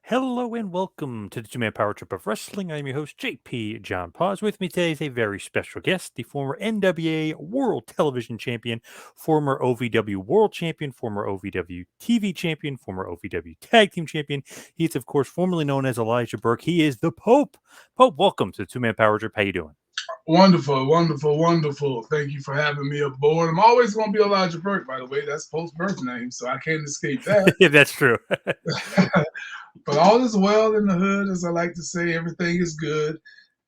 Hello and welcome to the Two Man Power Trip of Wrestling. I'm your host, JP John Paz. With me today is a very special guest, the former NWA World Television Champion, former OVW World Champion, former OVW TV Champion, former OVW Tag Team Champion. He is, of course, formerly known as Elijah Burke. He is the Pope. Pope, welcome to the Two Man Power Trip. How you doing? Wonderful, wonderful, wonderful. Thank you for having me aboard. I'm always going to be Elijah Burke, by the way. That's Post birth name, so I can't escape that. Yeah, that's true. But all is well in the hood, as I like to say. Everything is good,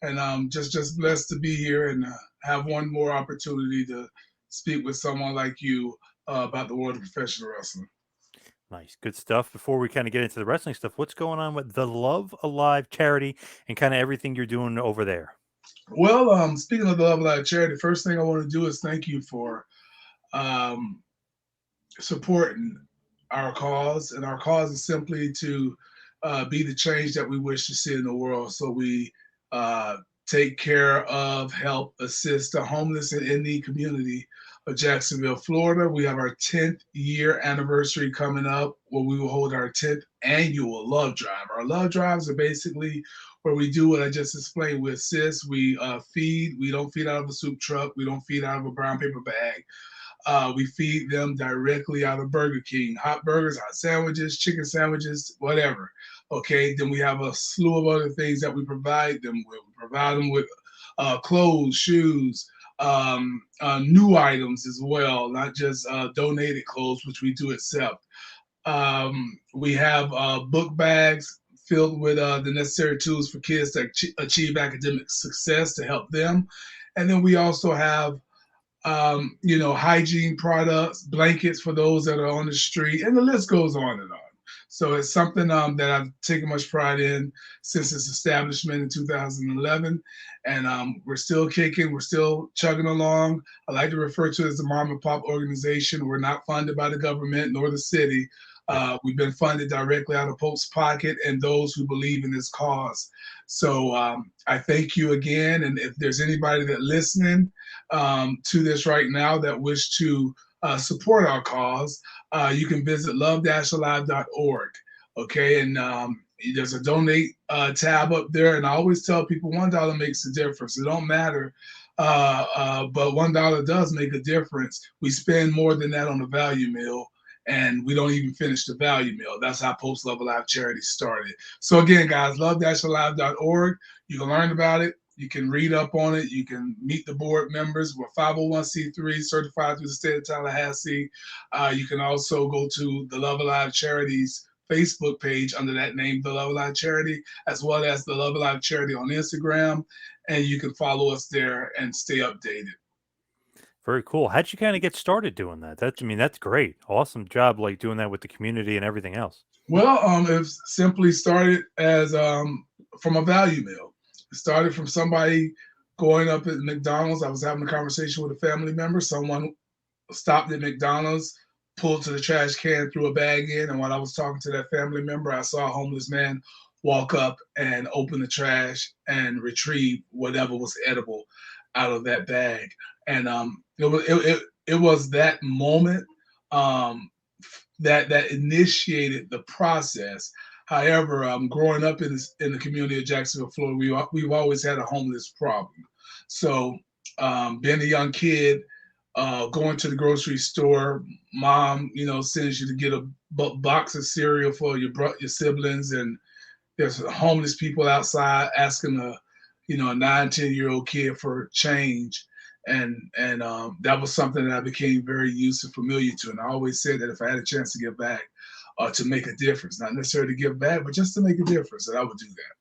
and I'm just blessed to be here and have one more opportunity to speak with someone like you about the world of professional wrestling. Nice, good stuff. Before we kind of get into the wrestling stuff, what's going on with the Love Alive charity and kind of everything you're doing over there? Well, speaking of the Love Life charity, first thing I want to do is thank you for um, supporting our cause, and our cause is simply to be the change that we wish to see in the world. So we uh, take care of, help, assist the homeless and in the community of Jacksonville, Florida. We have our 10th year anniversary coming up, where we will hold our 10th annual Love Drive. Our Love Drives are basically where we do what I just explained with Sis. We feed. We don't feed out of a soup truck. We don't feed out of a brown paper bag. We feed them directly out of Burger King, hot burgers, hot sandwiches, chicken sandwiches, whatever. Okay, then we have a slew of other things that we provide them with. We provide them with clothes, shoes, new items as well, not just donated clothes, which we do accept. We have book bags filled with the necessary tools for kids to achieve academic success to help them. And then we also have hygiene products, blankets for those that are on the street, and the list goes on and on. So it's something that I've taken much pride in since its establishment in 2011, and we're still kicking, we're still chugging along. I like to refer to it as the mom and pop organization. We're not funded by the government nor the city. Yep. We've been funded directly out of Pope's pocket and those who believe in this cause. So I thank you again, and if there's anybody that listening to this right now that wish to support our cause, you can visit love-alive.org. Okay, and there's a donate tab up there, and I always tell people $1 makes a difference. It don't matter, but $1 does make a difference. We spend more than that on a value meal, and we don't even finish the value meal. That's how Post Love Alive Charity started. So again, guys, love-alive.org. You can learn about it. You can read up on it. You can meet the board members. We're 501c3 certified through the state of Tallahassee. You can also go to the Love Alive Charities Facebook page under that name, the Love Alive Charity, as well as the Love Alive Charity on Instagram. And you can follow us there and stay updated. Very cool. How'd you kind of get started doing that? That's, I mean, that's great. Awesome job, like doing that with the community and everything else. Well, it simply started as from a value meal. It started from somebody going up at McDonald's. I was having a conversation with a family member. Someone stopped at McDonald's, pulled to the trash can, threw a bag in, and while I was talking to that family member, I saw a homeless man walk up and open the trash and retrieve whatever was edible out of that bag. And it was that moment um, that initiated the process. However, growing up in the community of Jacksonville, Florida, we've always had a homeless problem. So, being a young kid, going to the grocery store, mom, sends you to get a box of cereal for your siblings, and there's homeless people outside asking a 9, 10 year old kid for change. And that was something that I became very used and familiar to. And I always said that if I had a chance to give back, to make a difference, not necessarily to give back, but just to make a difference, that I would do that.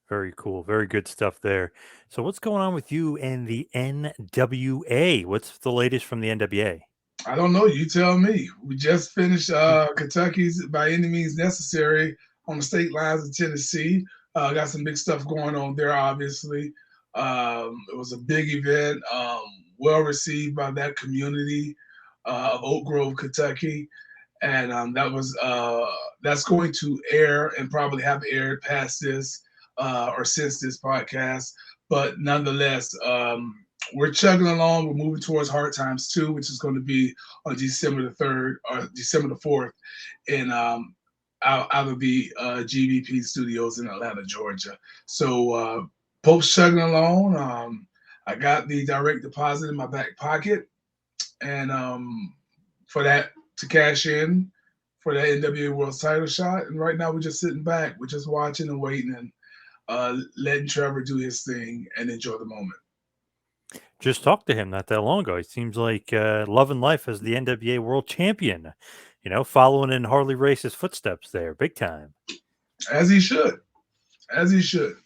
Very cool. Very good stuff there. So, what's going on with you and the NWA? What's the latest from the NWA? I don't know. You tell me. We just finished Kentucky's By Any Means Necessary on the state lines of Tennessee. Got some big stuff going on there, obviously. It was a big event, well received by that community of Oak Grove, Kentucky. And that's going to air and probably have aired past this or since this podcast. But nonetheless, we're chugging along. We're moving towards Hard Times 2, which is going to be on December the 3rd or December the 4th. And out of the GVP studios in Atlanta, Georgia. So Pope's chugging along. I got the direct deposit in my back pocket, and for that to cash in for that NWA World Title shot. And right now we're just sitting back, we're just watching and waiting and letting Trevor do his thing and enjoy the moment. Just talked to him not that long ago. He seems like loving life as the NWA World Champion. Following in Harley Race's footsteps there, big time. As he should, as he should.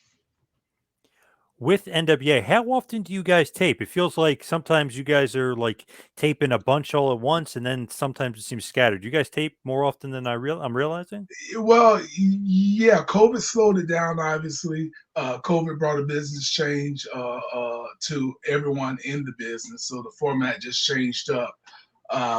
With NWA, how often do you guys tape? It feels like sometimes you guys are like taping a bunch all at once, and then sometimes it seems scattered. Do you guys tape more often than I'm realizing? Well, yeah, COVID slowed it down. Obviously, COVID brought a business change to everyone in the business, so the format just changed up.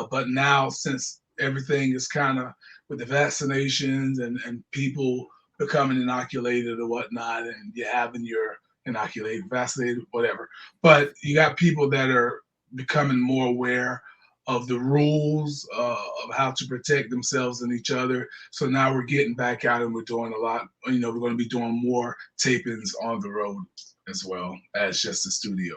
But now, since everything is kind of with the vaccinations and people becoming inoculated or whatnot, and you having your inoculated, vaccinated, whatever, but you got people that are becoming more aware of the rules of how to protect themselves and each other. So now we're getting back out and we're doing a lot. We're going to be doing more tapings on the road as well as just the studio.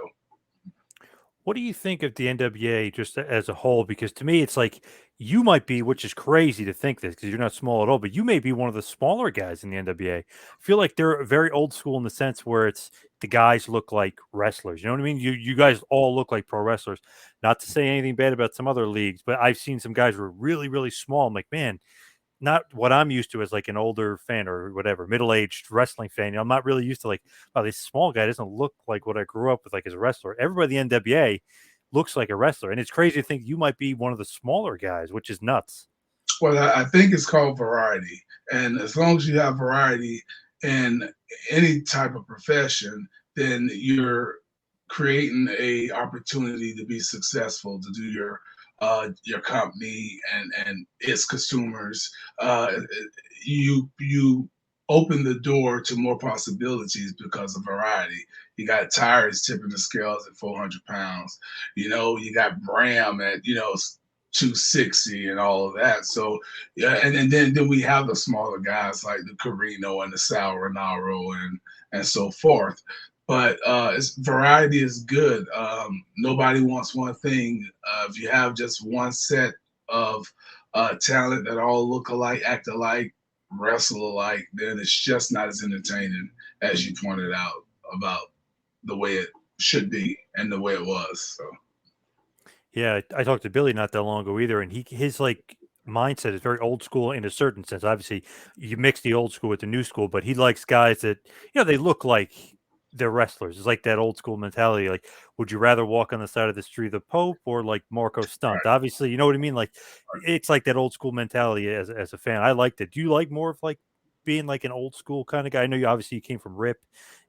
What do you think of the NWA just as a whole? Because to me, it's like you might be, which is crazy to think this because you're not small at all, but you may be one of the smaller guys in the NWA. I feel like they're very old school in the sense where it's the guys look like wrestlers. You know what I mean? You guys all look like pro wrestlers. Not to say anything bad about some other leagues, but I've seen some guys who are really, really small. I'm like, man, not what I'm used to as like an older fan or whatever, middle-aged wrestling fan. I'm not really used to like, oh, this small guy doesn't look like what I grew up with like as a wrestler. Everybody in the NWA looks like a wrestler. And it's crazy to think you might be one of the smaller guys, which is nuts. Well, I think it's called variety. And as long as you have variety in any type of profession, then you're creating a opportunity to be successful, to do your company and its consumers. You open the door to more possibilities because of variety. You got tires tipping the scales at 400 pounds. You got Bram at 260 and all of that. So yeah, and then we have the smaller guys like the Carino and the Sal Renaro and so forth. But variety is good. Nobody wants one thing. If you have just one set of talent that all look alike, act alike, wrestle alike, then it's just not as entertaining as you pointed out about the way it should be and the way it was. So. Yeah, I talked to Billy not that long ago either, and his like mindset is very old school in a certain sense. Obviously, you mix the old school with the new school, but he likes guys that they look like they're wrestlers. It's like that old school mentality. Like, would you rather walk on the side of the street of the Pope or like Marco Stunt? Obviously, you know what I mean. Like, it's like that old school mentality as a fan. I liked it. Do you like more of like being like an old school kind of guy? I know you obviously you came from Rip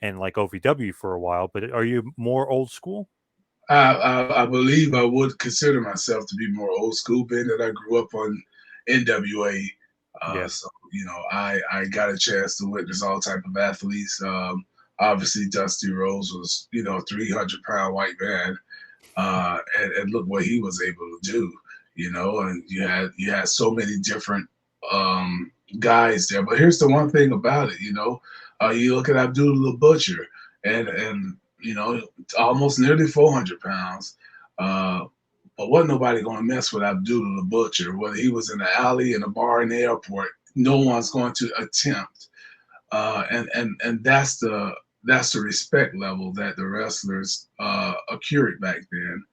and like OVW for a while, but are you more old school? I believe I would consider myself to be more old school, being that I grew up on NWA. Yeah. So I got a chance to witness all type of athletes. Obviously, Dusty Rose was 300-pound white man, and look what he was able to do. And you had so many different guys there. But here's the one thing about it. You look at Abdullah the Butcher, and almost nearly 400 pounds. But wasn't nobody going to mess with Abdullah the Butcher, whether he was in the alley, in a bar, in the airport. No one's going to attempt. And that's the respect level that the wrestlers accrued back then.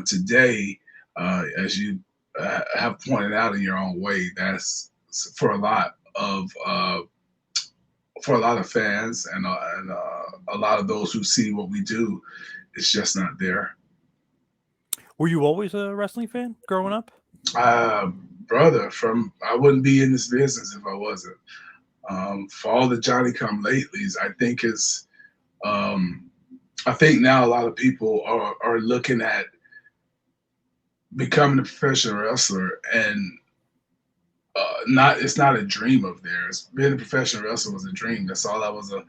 Today, as you have pointed out in your own way, that's for a lot of fans and a lot of those who see what we do, it's just not there. Were you always a wrestling fan growing up? Uh, Brother, from I wouldn't be in this business if I wasn't. For all the Johnny Come Latelys, um, I think now a lot of people are looking at becoming a professional wrestler and not it's not a dream of theirs. Being a professional wrestler was a dream. That's all I was a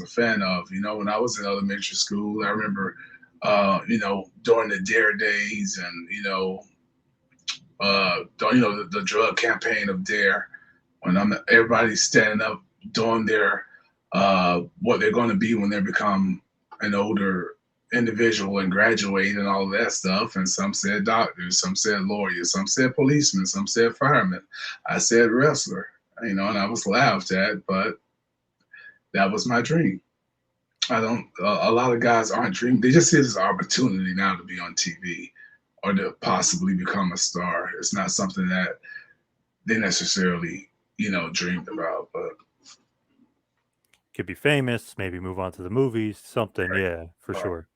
fan of. When I was in elementary school, I remember, during the Dare days and the drug campaign of Dare, when everybody's standing up doing their what they're going to be when they become an older individual and graduate and all of that stuff. And some said doctors, some said lawyers, some said policemen, some said firemen. I said wrestler, and I was laughed at, but that was my dream. I don't. A lot of guys aren't dreaming. They just see this opportunity now to be on TV or to possibly become a star. It's not something that they necessarily, dreamed about. But Could be famous, maybe move on to the movies, something. Yeah, for right, sure.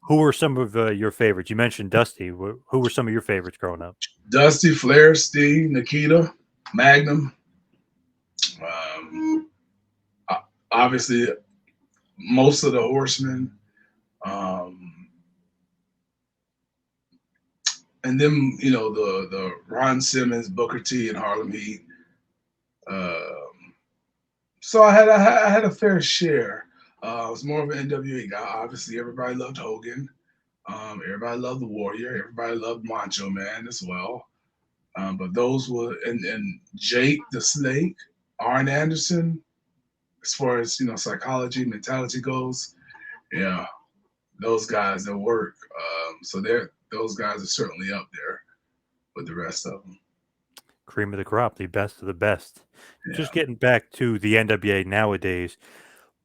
Who were some of your favorites? You mentioned Dusty. Who were some of your favorites growing up? Dusty, Flair, Steve, Nikita, Magnum. Um, Obviously, most of the Horsemen. Um, and then the Ron Simmons, Booker T, and Harlem Heat. Um, so I had a fair share. I was more of an NWA guy. Obviously, everybody loved Hogan. Everybody loved the Warrior. Everybody loved Macho Man as well. But those were and Jake the Snake, Arn Anderson. As far as psychology, mentality goes, yeah, those guys that work. So those guys are certainly up there with the rest of them. Cream of the crop, the best of the best. Just Yeah. getting back to the NWA nowadays,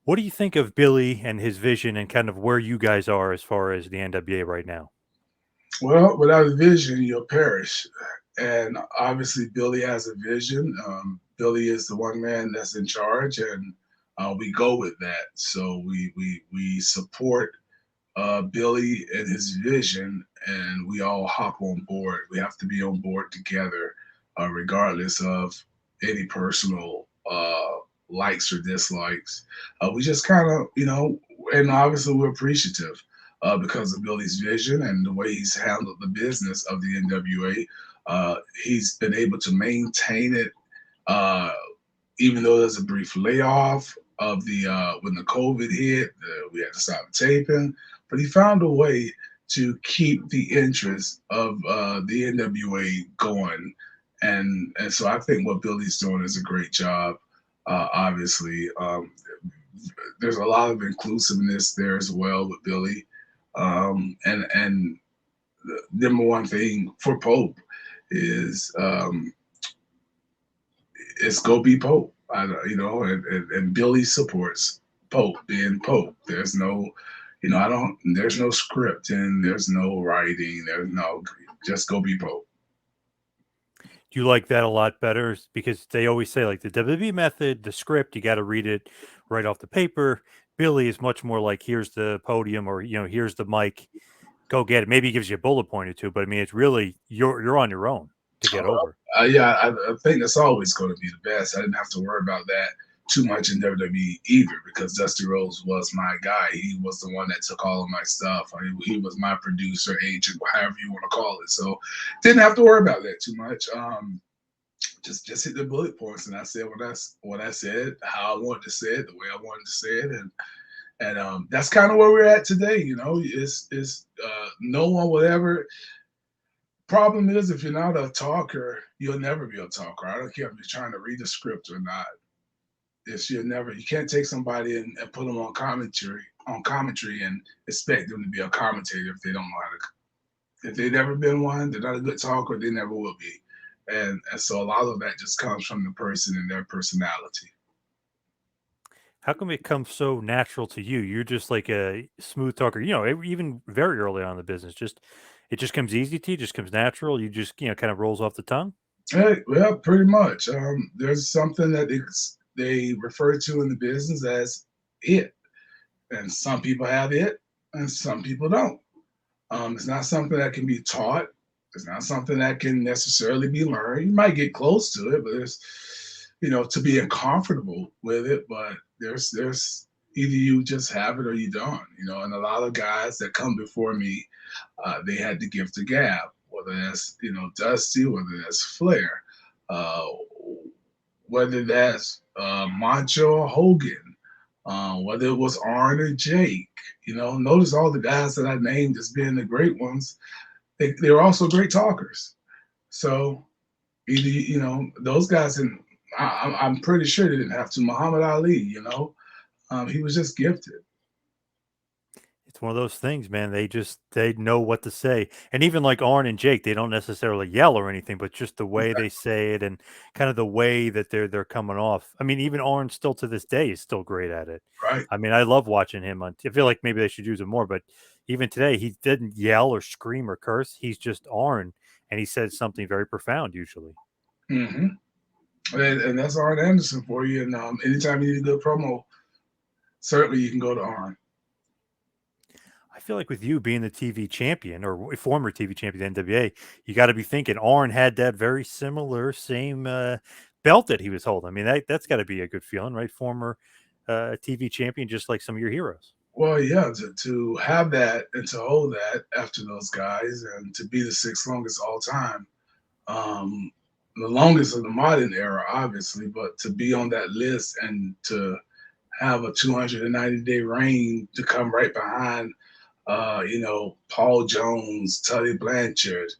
what do you think of Billy and his vision and kind of where you guys are as far as the NWA right now? Well, without a vision, you'll perish. And obviously, Billy has a vision. Billy is the one man that's in charge, and we go with that. So we support Billy and his vision, and we all hop on board. We have to be on board together, regardless of any personal likes or dislikes. We just kind of, and obviously we're appreciative because of Billy's vision and the way he's handled the business of the NWA. He's been able to maintain it, uh, even though there's a brief layoff of the when the COVID hit, we had to stop taping, but he found a way to keep the interest of the NWA going, and so I think what Billy's doing is a great job. Obviously, there's a lot of inclusiveness there as well with Billy, and the number one thing for Pope is it's go be Pope. And Billy supports Pope being Pope. There's no, I don't. There's no script and there's no writing. There's no just go be Pope. Do you like that a lot better? Because they always say like the WWE method, the script, you got to read it right off the paper. Billy is much more like here's the podium or here's the mic, go get it. Maybe he gives you a bullet point or two, but I mean it's really you're on your own to get over. Yeah, I think that's always going to be the best. I didn't have to worry about that too much in WWE either because Dusty Rhodes was my guy. He was the one that took all of my stuff. He was my producer, agent, however you want to call it. So didn't have to worry about that too much. Just hit the bullet points, and I said what I said, how I wanted to say it, the way I wanted to say it, and that's kind of where we're at today. Is no one will ever. Problem is, if you're not a talker, you'll never be a talker. I don't care if you're trying to read a script or not. You can't take somebody and put them on commentary and expect them to be a commentator if they don't know how to. If they've never been one, they're not a good talker. They never will be. And so a lot of that just comes from the person and their personality. How come it comes so natural to you? You're just like a smooth talker. Even very early on in the business, just it just comes easy to you, just comes natural. You just kind of rolls off the tongue. Hey, well, pretty much. There's something that they refer to in the business as it, and some people have it, and some people don't. It's not something that can be taught. It's not something that can necessarily be learned. You might get close to it, but to be uncomfortable with it. But there's either you just have it or you don't. And a lot of guys that come before me, they had the gift of gab, whether that's Dusty, whether that's Flair, uh, whether that's Macho or Hogan, whether it was Arn or Jake. Notice all the guys that I named as being the great ones. They were also great talkers. So either those guys, and I'm pretty sure they didn't have to. Muhammad Ali, he was just gifted. It's one of those things, man. They know what to say. And even like Arn and Jake, they don't necessarily yell or anything, but just the way they say it and kind of the way that they're coming off. I mean, even Arn still to this day is still great at it. Right. I mean, I love watching him on I feel like maybe they should use him more, but even today he didn't yell or scream or curse. He's just Arn and he says something very profound usually. Hmm. And that's Arn Anderson for you. And anytime you need a good promo, certainly you can go to Arn. I feel like with you being the TV champion or former TV champion of the NWA, you got to be thinking Arn had that very similar same belt that he was holding. I mean, that's got to be a good feeling, right? Former TV champion, just like some of your heroes. Well, yeah, to have that and to hold that after those guys and to be the sixth longest all time, um, the longest of the modern era, obviously, but to be on that list and to have a 290-day reign to come right behind, Paul Jones, Tully Blanchard,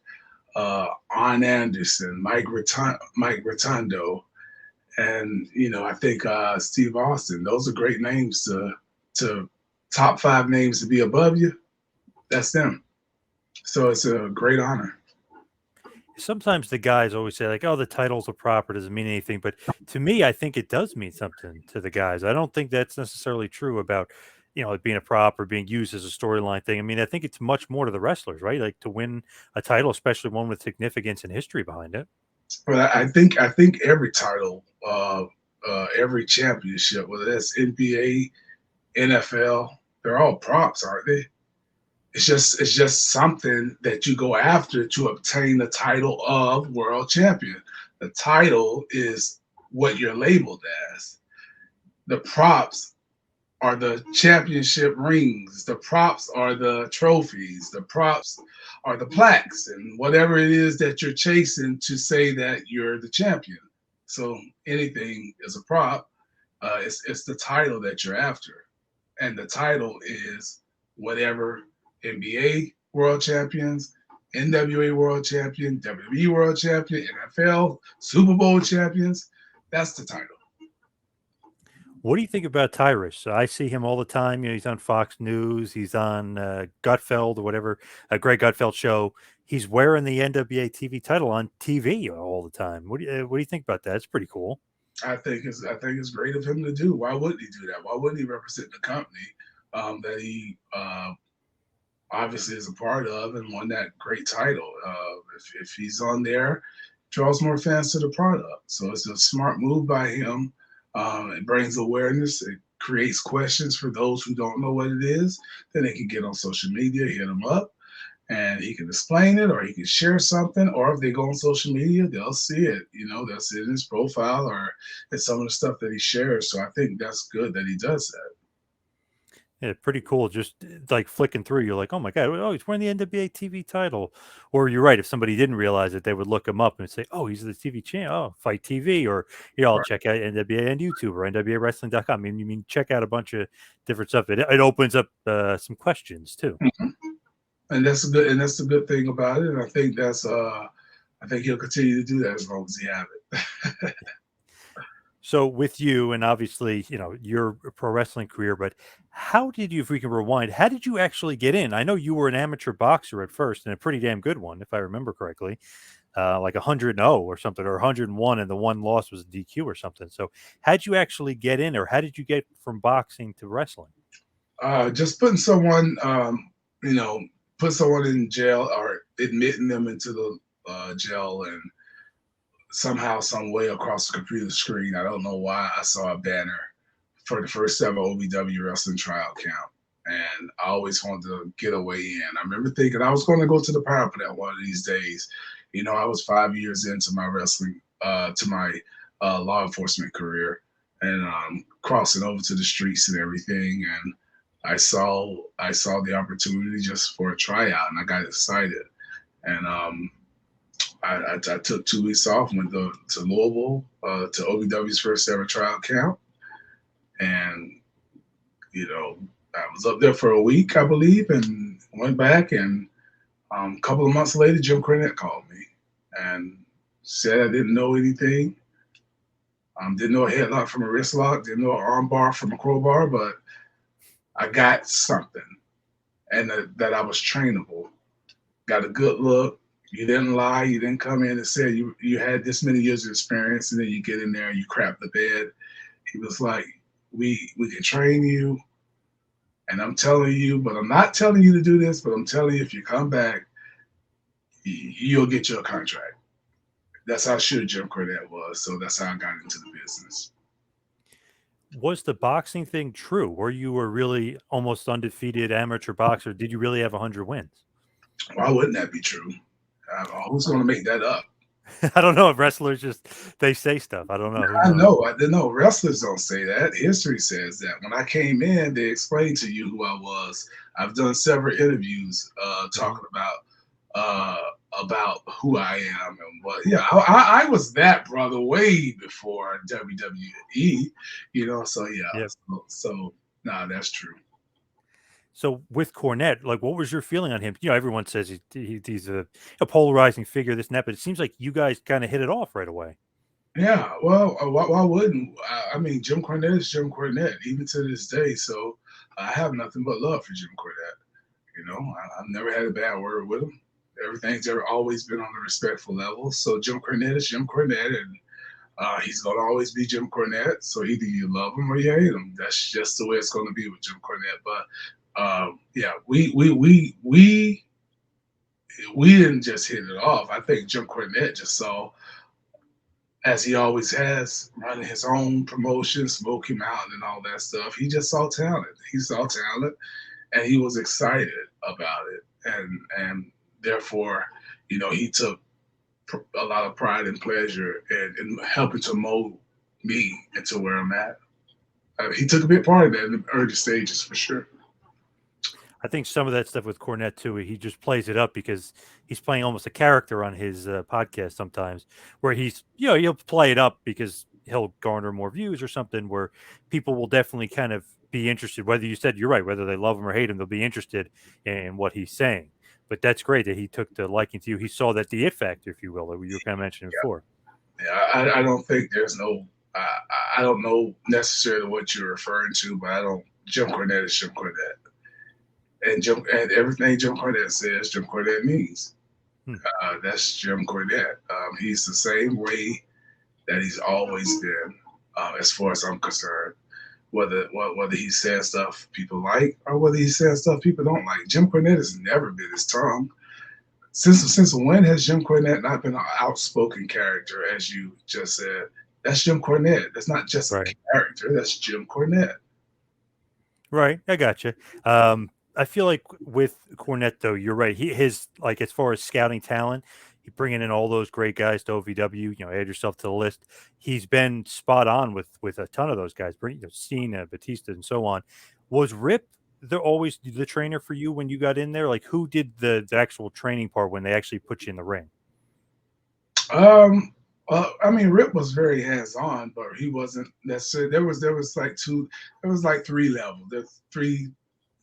Arn Anderson, Mike Rotundo, and I think Steve Austin. Those are great names to top five names to be above you. That's them. So it's a great honor. Sometimes the guys always say like, "Oh, the titles are proper, doesn't mean anything." But to me, I think it does mean something to the guys. I don't think that's necessarily true about it being a prop or being used as a storyline thing. I mean, I think it's much more to the wrestlers, right? Like to win a title, especially one with significance and history behind it. But I think every title, every championship, whether that's NBA, NFL, they're all props, aren't they? It's just something that you go after to obtain the title of world champion. The title is what you're labeled as. The props are the championship rings. The props are the trophies. The props are the plaques and whatever it is that you're chasing to say that you're the champion. So anything is a prop. It's the title that you're after, and the title is whatever NBA World Champions, NWA World Champion, WWE World Champion, NFL Super Bowl champions. That's the title. What do you think about Tyrus? So I see him all the time. He's on Fox News. He's on Gutfeld or whatever, a Greg Gutfeld show. He's wearing the NWA TV title on TV all the time. What do you think about that? It's pretty cool. I think it's great of him to do. Why wouldn't he do that? Why wouldn't he represent the company that he obviously is a part of and won that great title? If he's on there, draws more fans to the product. So it's a smart move by him. It brings awareness. It creates questions for those who don't know what it is. Then they can get on social media, hit him up, and he can explain it or he can share something. Or if they go on social media, they'll see it. They'll see it in his profile or in some of the stuff that he shares. So I think that's good that he does that. Yeah, pretty cool. Just like flicking through, you're like, oh my god, oh, he's wearing the NWA TV title. Or you're right, if somebody didn't realize it, they would look him up and say, oh, he's the TV champ. Oh, Fight TV, or I'll Right. check out NWA on YouTube or NWAWrestling.com. I mean, you mean check out a bunch of different stuff. It opens up some questions too. Mhm. And that's the good thing about it. And I think he'll continue to do that as long as he have it. So with you and obviously, your pro wrestling career, but how did you, if we can rewind, how did you actually get in? I know you were an amateur boxer at first and a pretty damn good one, if I remember correctly, like 100-0 or something, or 101, and the one loss was a DQ or something. So how'd you actually get in, or how did you get from boxing to wrestling? Just putting someone, you know, put someone in jail or admitting them into the jail and somehow, some way across the computer screen. I don't know why I saw a banner for the first ever OVW wrestling tryout camp. And I always wanted to get away in. I remember thinking I was going to go to the power plant one of these days. I was 5 years into my wrestling, to my law enforcement career, and crossing over to the streets and everything. And I saw the opportunity just for a tryout, and I got excited. And I took 2 weeks off, went to Louisville to OVW's first ever tryout camp, and I was up there for a week, I believe, and went back. And a couple of months later, Jim Cornette called me, and said I didn't know anything. Didn't know a headlock from a wrist lock, didn't know an arm bar from a crowbar, but I got something, and that I was trainable. Got a good look. You didn't lie. You didn't come in and say you had this many years of experience, and then you get in there and you crap the bed. He was like, we can train you, and I'm telling you, but I'm not telling you to do this, but I'm telling you if you come back, you'll get your contract. That's how sure Jim Cornette was. So that's how I got into the business. Was the boxing thing true, or you were really almost undefeated amateur boxer? Did you really have 100 wins? Why wouldn't that be true? Who's going to make that up? I don't know if wrestlers just they say stuff. I don't know. Who I knows? know. I didn't know. Wrestlers don't say that. History says that. When I came in, they explained to you who I was. I've done several interviews Mhm. talking uh, about who I am and what. Yeah, I was that brother way before WWE. So yeah. Yeah. So nah, that's true. So with Cornette, like, what was your feeling on him? Everyone says he's a polarizing figure, this and that, but it seems like you guys kind of hit it off right away. Yeah, well, why wouldn't I mean Jim Cornette is Jim Cornette even to this day. So I have nothing but love for Jim Cornette. I've never had a bad word with him. Everything's ever always been on a respectful level. So Jim Cornette is Jim Cornette, and he's gonna always be Jim Cornette. So either you love him or you hate him. That's just the way it's gonna be with Jim Cornette. But yeah, we didn't just hit it off. I think Jim Cornette just saw, as he always has, running his own promotion, Smoky Mountain, and all that stuff. He just saw talent. He saw talent, and he was excited about it, and therefore, he took a lot of pride and pleasure in helping to mold me into where I'm at. He took a big part of that in the early stages for sure. I think some of that stuff with Cornette too, he just plays it up because he's playing almost a character on his podcast sometimes, where he'll play it up because he'll garner more views or something, where people will definitely kind of be interested. Whether you said you're right, whether they love him or hate him, they'll be interested in what he's saying. But that's great that he took the liking to you. He saw that the it factor, if you will, that you were kind of mentioning before. Yeah, I don't think there's no. I don't know necessarily what you're referring to, but I don't. Jim Cornette is Jim Cornette, and everything Jim Cornette says, Jim Cornette means. Hmm. That's Jim Cornette. He's the same way that he's always been, as far as I'm concerned. Whether he's saying stuff people like or whether he's saying stuff people don't like, Jim Cornette has never been his tongue. Since when has Jim Cornette not been an outspoken character, as you just said? That's Jim Cornette. That's not just a Right. character. That's Jim Cornette. Right, I gotcha. I feel like with Cornette, though, you're right. His like as far as scouting talent, he bringing in all those great guys to OVW. Add yourself to the list. He's been spot on with a ton of those guys. Bring Cena, Batista, and so on. Was Rip always the trainer for you when you got in there? Like, who did the actual training part when they actually put you in the ring? Um, I mean, Rip was very hands on, but he wasn't necessarily. There was like two. There was like three levels. There's three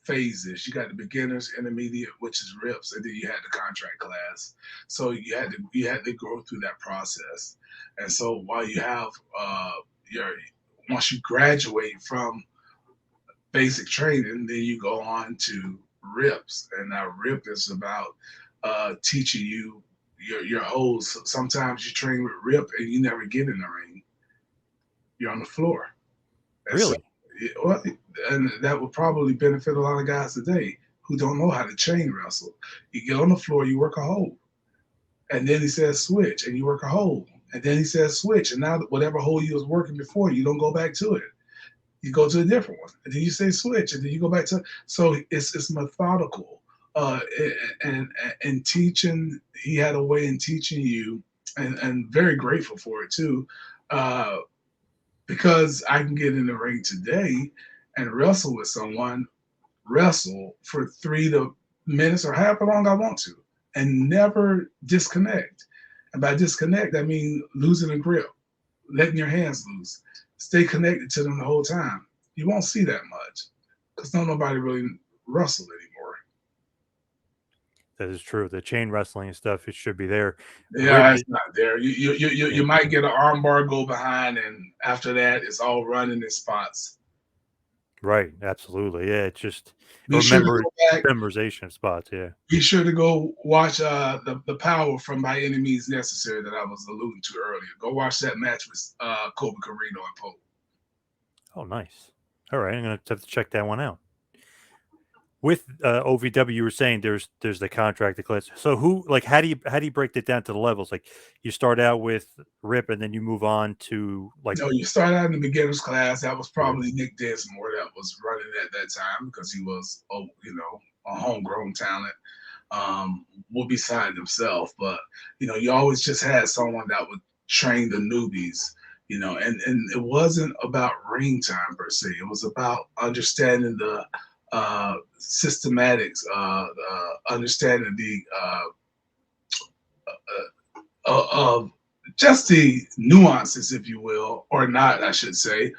phases. You got the beginners, intermediate, which is Rips, and then you had the contract class. So you had to go through that process. And so while you have your once you graduate from basic training, then you go on to Rips, and now Rip is about teaching you your holds. Sometimes you train with Rip and you never get in the ring. You're on the floor. And so, Really? well, and that would probably benefit a lot of guys today who don't know how to chain wrestle. You get on the floor, you work a hold, and then he says switch, and you work a hold, and then he says switch, and now whatever hold you was working before, you don't go back to it. You go to a different one, and then you say switch, and then you go back to. So it's methodical, uh, and and teaching. He had a way in teaching you, and very grateful for it too. Uh, because I can get in the ring today and wrestle with someone, wrestle for 3 minutes or however long I want to, and never disconnect. And by disconnect, I mean losing a grip, letting your hands loose, stay connected to them the whole time. You won't see that much because nobody really wrestle anymore. That is true. The chain wrestling and stuff, it should be there. Rip, Yeah, it's not there. You yeah, might get an armbar go behind, and after that, it's all running in spots. right, absolutely. Yeah, it's just Be sure to remember go back. memorization of spots. Yeah. Be sure to go watch the power from By Any Means Necessary that I was alluding to earlier. Go watch that match with Kobe Carino and Pope. Oh, nice. All right, I'm gonna have to check that one out. With OVW, you were saying there's the contracted class. So who like how do you break that down to the levels? Like you start out with Rip and then you move on to like No, you start out in the beginners class. That was okay, probably Nick Dinsmore that was running at that time because he was, a homegrown talent. Will be signed himself, but you always just had someone that would train the newbies, and it wasn't about ring time per se. It was about understanding the systematics, understanding the of just the nuances, if you will, or not, I should say,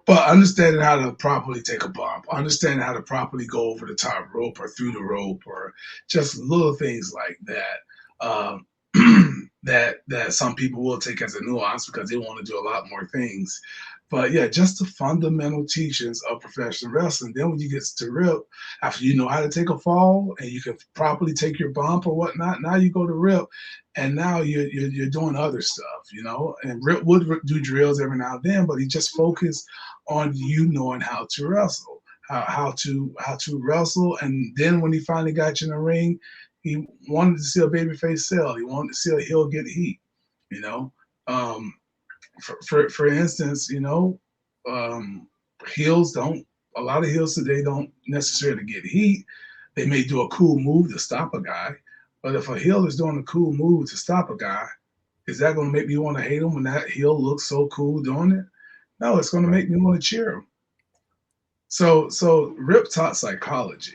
but understanding how to properly take a bump, understanding how to properly go over the top rope or through the rope, or just little things like that. That some people will take as a nuance because they want to do a lot more things. But yeah, just the fundamental teachings of professional wrestling. Then when you get to Rip, after you know how to take a fall and you can properly take your bump or whatnot, now you go to Rip, and now you're doing other stuff, And Rip would do drills every now and then, but he just focused on you knowing how to wrestle, how to wrestle, and then when he finally got you in the ring, he wanted to see a babyface sell. He wanted to see a heel get heat, you know. Um, for instance, um, heels don't. A lot of heels today don't necessarily get heat. They may do a cool move to stop a guy, but if a heel is doing a cool move to stop a guy, is that going to make me want to hate him when that heel looks so cool doing it? No, it's going to right. make me want to cheer him. So Rip taught psychology.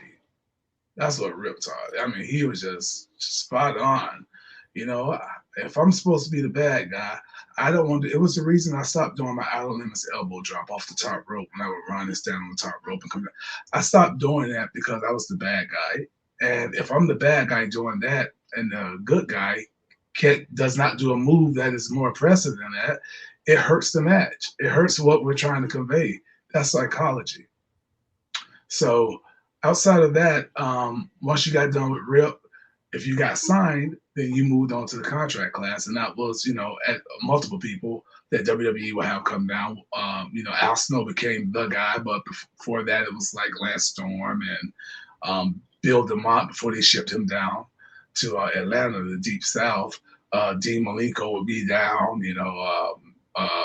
That's what Rip taught. I mean, he was just spot on. You know, if I'm supposed to be the bad guy, I don't want to. It was the reason I stopped doing my outer limits elbow drop off the top rope when I would run and stand on the top rope and come down. I stopped doing that because I was the bad guy. And if I'm the bad guy doing that and the good guy does not do a move that is more impressive than that, it hurts the match. It hurts what we're trying to convey. That's psychology. So outside of that, once you got done with Rip, if you got signed, then you moved on to the contract class, and that was, at multiple people that WWE would have come down. Al Snow became the guy, but before that, it was like Lance Storm and Bill DeMott before they shipped him down to Atlanta, the Deep South. Dean Malenko would be down,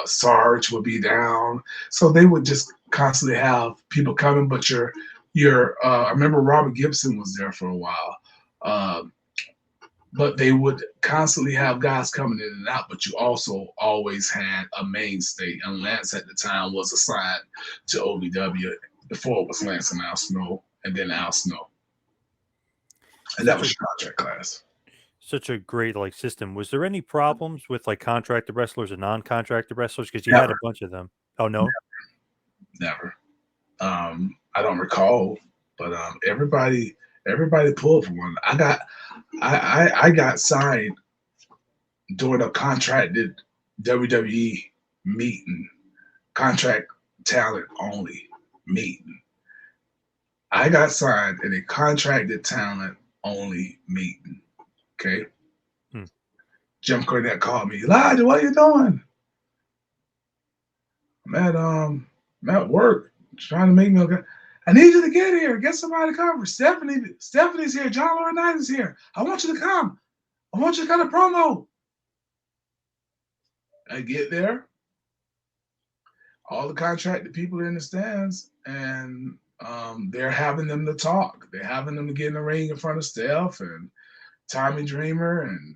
Sarge would be down. So they would just constantly have people coming, but I remember Robert Gibson was there for a while. But they would constantly have guys coming in and out, but you also always had a mainstay. And Lance at the time was assigned to OVW before it was Lance and Al Snow, and then Al Snow. And that Such a was your contract class. such a great like system. Was there any problems with like contracted wrestlers and non-contracted wrestlers? Because you had a Never, bunch of them. Oh no. never. I don't recall, but everybody pulled for one. I got signed during a contracted WWE meeting, contract talent only meeting. I got signed in a contracted talent only meeting. Okay. Hmm. Jim Cornette called me, Elijah, what are you doing? I'm at work, trying to make me okay. I need you to get here. Get somebody to come. Stephanie's here. John Laurinaitis is here. I want you to come. I want you to cut a promo. I get there. All the contracted people are in the stands, and they're having them to talk. They're having them to get in the ring in front of Steph and Tommy Dreamer and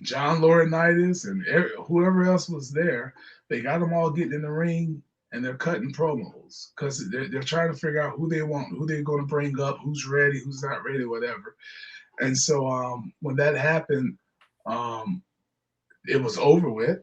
John Laurinaitis and whoever else was there. They got them all getting in the ring and they're cutting promos because they're trying to figure out who they want, who they're going to bring up, who's ready, who's not ready, whatever. And so when that happened, it was over with.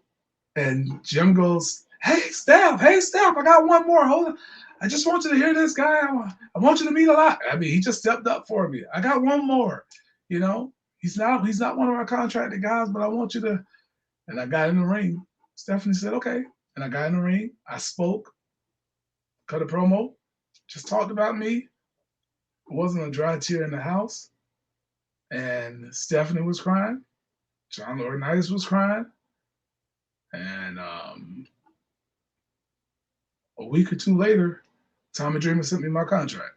And Jim goes, Hey, Steph, I got one more. Hold on. I just want you to hear this guy. I want you to meet a lot. I mean, he just stepped up for me. I got one more. You know, he's not one of our contracted guys, but I want you to. And I got in the ring. Stephanie said, okay. And I got in the ring. I spoke, cut a promo, just talked about me. It wasn't a dry tear in the house. And Stephanie was crying. John Laurinaitis was crying. And a week or two later, Tommy Dreamer sent me my contract.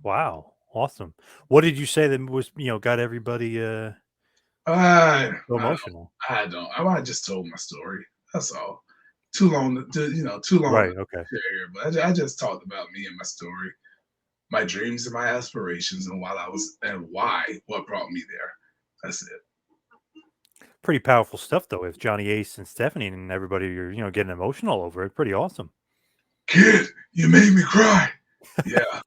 Wow, awesome. What did you say that was got everybody I, so I, emotional? I don't. I just told my story. That's all. Too long too long to Right. Okay. share. But I just talked about me and my story, my dreams and my aspirations, and what brought me there. That's it. Pretty powerful stuff though. With Johnny Ace and Stephanie and everybody, you're getting emotional over it. Pretty awesome. Kid, you made me cry. Yeah,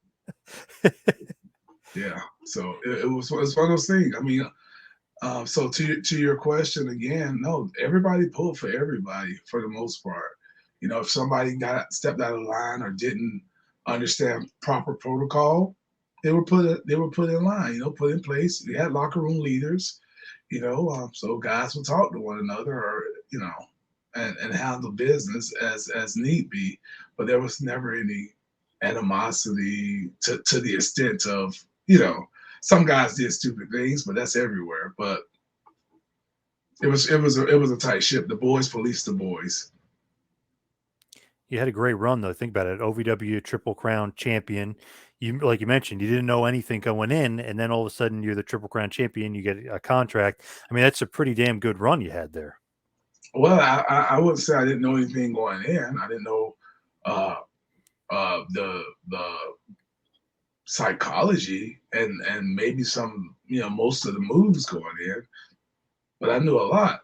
yeah. So it's one of those things. I mean, so to your question again, no, everybody pulled for everybody for the most part. If somebody got stepped out of line or didn't understand proper protocol, they were put in line. Put in place. We had locker room leaders. So guys would talk to one another, or and handle business as need be. But there was never any animosity to the extent of some guys did stupid things, but that's everywhere. But it was a tight ship. The boys policed the boys. You had a great run though. Think about it. OVW Triple Crown champion. You like you mentioned, you didn't know anything going in, and then all of a sudden you're the Triple Crown champion. You get a contract. I mean, that's a pretty damn good run you had there. Well, I wouldn't say I didn't know anything going in. I didn't know uh, the psychology and maybe some most of the moves going in, but I knew a lot.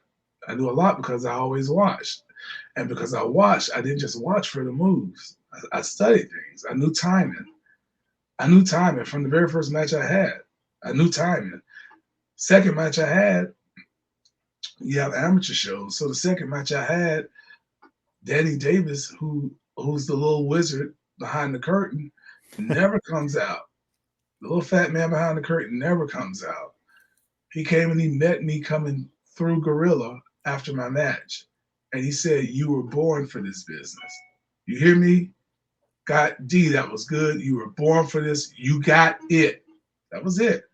I knew a lot because I always watched, and because I watched, I didn't just watch for the moves. I studied things. I knew timing. I knew timing from the very first match I had. I knew timing. Second match I had, you have amateur shows. So the second match I had, Danny Davis, who's the little wizard behind the curtain, never comes out. The little fat man behind the curtain never comes out. He came and he met me coming through Gorilla after my match. And he said, "You were born for this business. You hear me? Got D, that was good. You were born for this. You got it." That was it.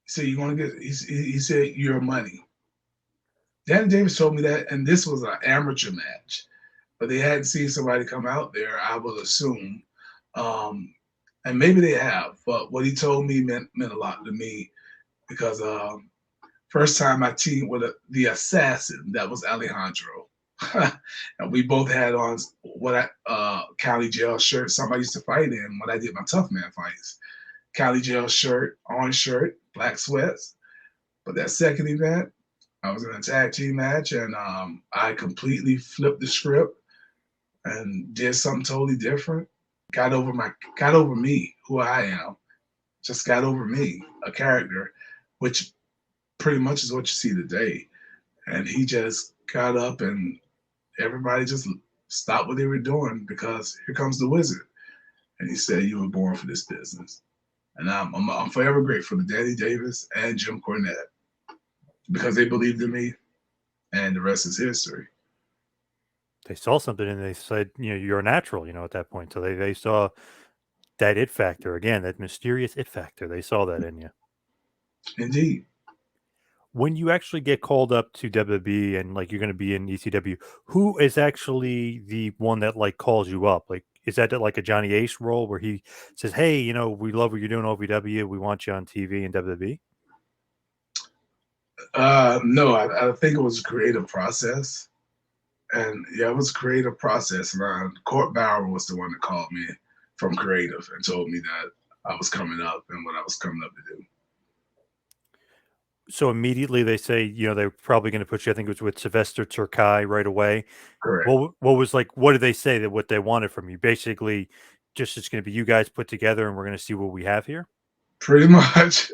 He said, "You're going to get," he said, "your money." Danny Davis told me that, and this was an amateur match, but they hadn't seen somebody come out there, I will assume. Um, and maybe they have, but what he told me meant a lot to me because first time I teamed with the assassin, that was Alejandro. And we both had on what county jail shirt, something I used to fight in when I did my tough man fights. County jail shirt, orange shirt, black sweats. But that second event, I was in a tag team match, and I completely flipped the script and did something totally different. Got over me, who I am. Just got over me, a character, which pretty much is what you see today. And he just got up, and everybody just stopped what they were doing because here comes the wizard. And he said, "You were born for this business." And I'm forever grateful to Danny Davis and Jim Cornette because they believed in me, and the rest is history. They saw something and they said, you're a natural, at that point. So they saw that it factor again, that mysterious it factor. They saw that in you. Indeed. When you actually get called up to WWE and like you're going to be in ECW, who is actually the one that like calls you up? Like, is that like a Johnny Ace role where he says, "Hey, we love what you're doing OVW. We want you on TV and WWE." No, I think it was a creative process. And yeah, it was a creative process. And Court Bauer was the one that called me from creative and told me that I was coming up and what I was coming up to do. So immediately they say, they're probably going to put you. I think it was with Sylvester Turkai right away. Correct. What was like? What did they say that what they wanted from you? Basically, just it's going to be you guys put together, and we're going to see what we have here. Pretty much.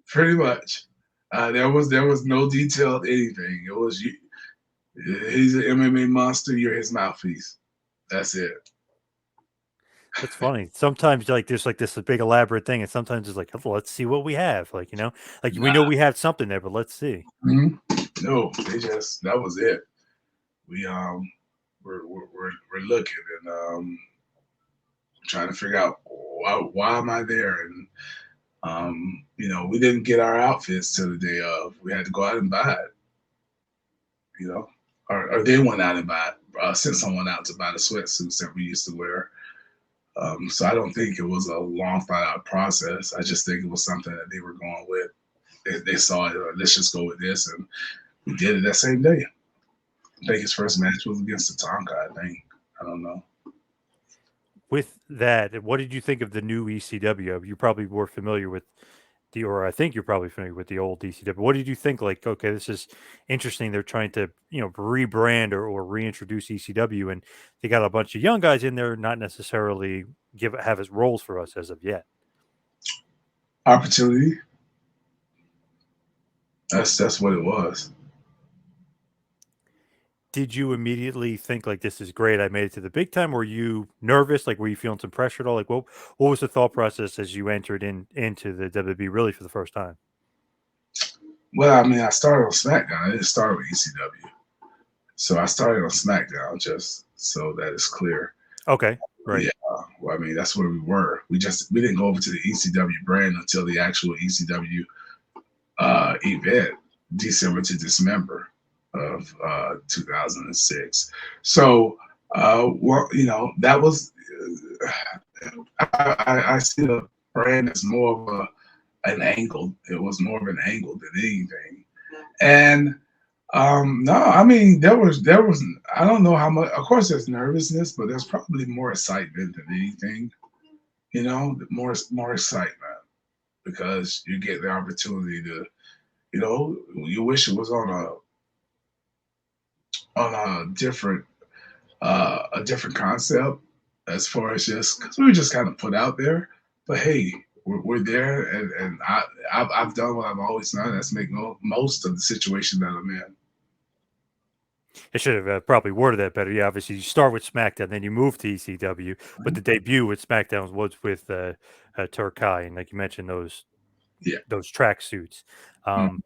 Pretty much. There was no detailed anything. It was you. He's an MMA monster. You're his mouthpiece. That's it. That's funny. Sometimes like there's like this big elaborate thing, and sometimes it's like, "Oh, let's see what we have. Like, like we know Nah. we have something there, but let's see. Mhm. No, they just that was it. We we're looking and trying to figure out why am I there and we didn't get our outfits till the day of. We had to go out and buy it, you know, or they went out and buy it. Sent someone out to buy the sweatsuits that we used to wear. So I don't think it was a long thought out process. I just think it was something that they were going with. They saw it. Let's just go with this, and we did it that same day. I think his first match was against the Tonka. I think. I don't know. With that, what did you think of the new ECW? You probably were familiar with or I think you're probably familiar with the old ECW. What did you think? Like, okay, this is interesting. They're trying to, rebrand or reintroduce ECW, and they got a bunch of young guys in there, not necessarily have as roles for us as of yet. Opportunity. That's what it was. Did you immediately think like this is great? I made it to the big time. Were you nervous? Like, were you feeling some pressure at all? Like, what was the thought process as you entered into the WWE really for the first time? Well, I mean, I started on SmackDown. I didn't start with ECW, so I started on SmackDown just so that it's clear. Okay, right. Yeah, well, I mean, that's where we were. We didn't go over to the ECW brand until the actual ECW event, December to Dismember of 2006. So, that was. I see the brand as more of an angle. It was more of an angle than anything. And no, I mean there was I don't know how much. Of course, there's nervousness, but there's probably more excitement than anything. More excitement because you get the opportunity to, you wish it was on a different concept as far as just because we were just kind of put out there. But hey, we're there, and I've done what I've always done. That's make most of the situation that I'm in. I should have probably worded that better. Yeah, obviously you start with SmackDown, then you move to ECW, but the debut with SmackDown was with Turkai, and like you mentioned, Yeah. those track suits. Mhm.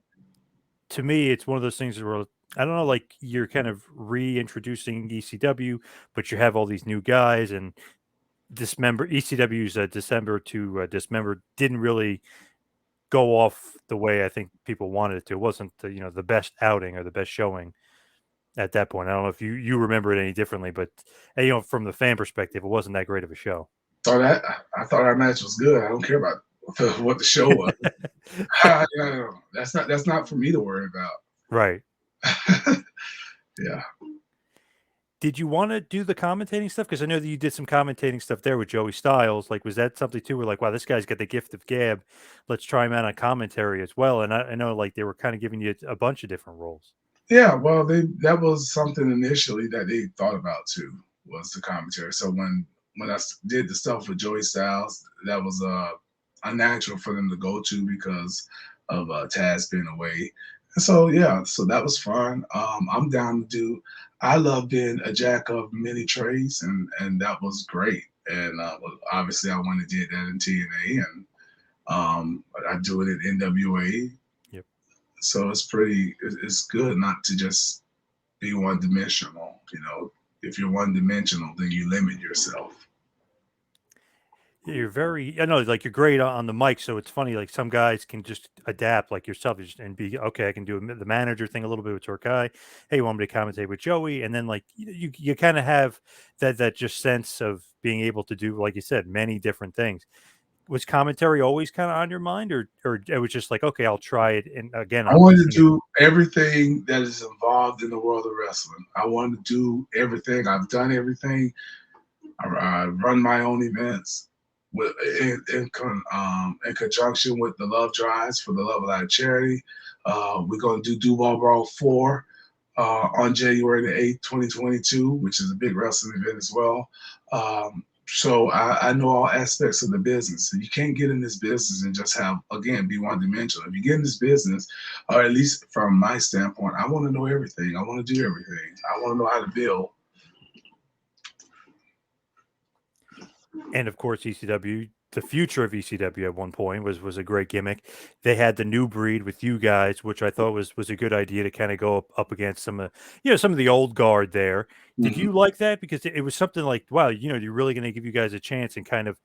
To me, it's one of those things where I don't know, like you're kind of reintroducing ECW, but you have all these new guys and Dismember ECW's December to Dismember didn't really go off the way I think people wanted it to. It wasn't the best outing or the best showing at that point. I don't know if you remember it any differently, but from the fan perspective, it wasn't that great of a show. I thought our match was good. I don't care about what the show was. Yeah, that's not for me to worry about. Right. Yeah. Did you want to do the commentating stuff? Because I know that you did some commentating stuff there with Joey Styles. Like, was that something too? Where like, wow, this guy's got the gift of gab. Let's try him out on commentary as well. And I know like they were kind of giving you a bunch of different roles. Yeah, well, that was something initially that they thought about too, was the commentary. So when did the stuff with Joey Styles, that was unnatural for them to go to because of Taz being away. And so yeah, so that was fun. I'm down to do. I love being a jack of many trades, and that was great. And obviously, I went and did that in TNA, and I do it in NWA. Yep. So it's good not to just be one dimensional. If you're one dimensional, then you limit yourself. Yeah, you're very, I know, like you're great on the mic. So it's funny, like some guys can just adapt, like yourself, and be okay. I can do the manager thing a little bit with Turkai. Hey, you want me to commentate with Joey? And then like you kind of have that just sense of being able to do, like you said, many different things. Was commentary always kind of on your mind, or it was just like, okay, I'll try it, and again, I I'm wanted piecing to it. do everything that is involved in the world of wrestling. I wanted to do everything. I've done everything. I run my own events in conjunction with the Love Drives for the Love of Life charity. We're going to do Duval Brawl 4 on January the 8th, 2022, which is a big wrestling event as well. So I know all aspects of the business. You can't get in this business and just be one dimensional. If you get in this business, or at least from my standpoint, I want to know everything. I want to do everything. things. I want to know how to build. And of course, ECW, the future of ECW at one point was a great gimmick. They had the new breed with you guys, which I thought was a good idea to kind of go up against some of some of the old guard there. Did Mhm. you like that? Because it was something like, wow, you're really going to give you guys a chance and kind of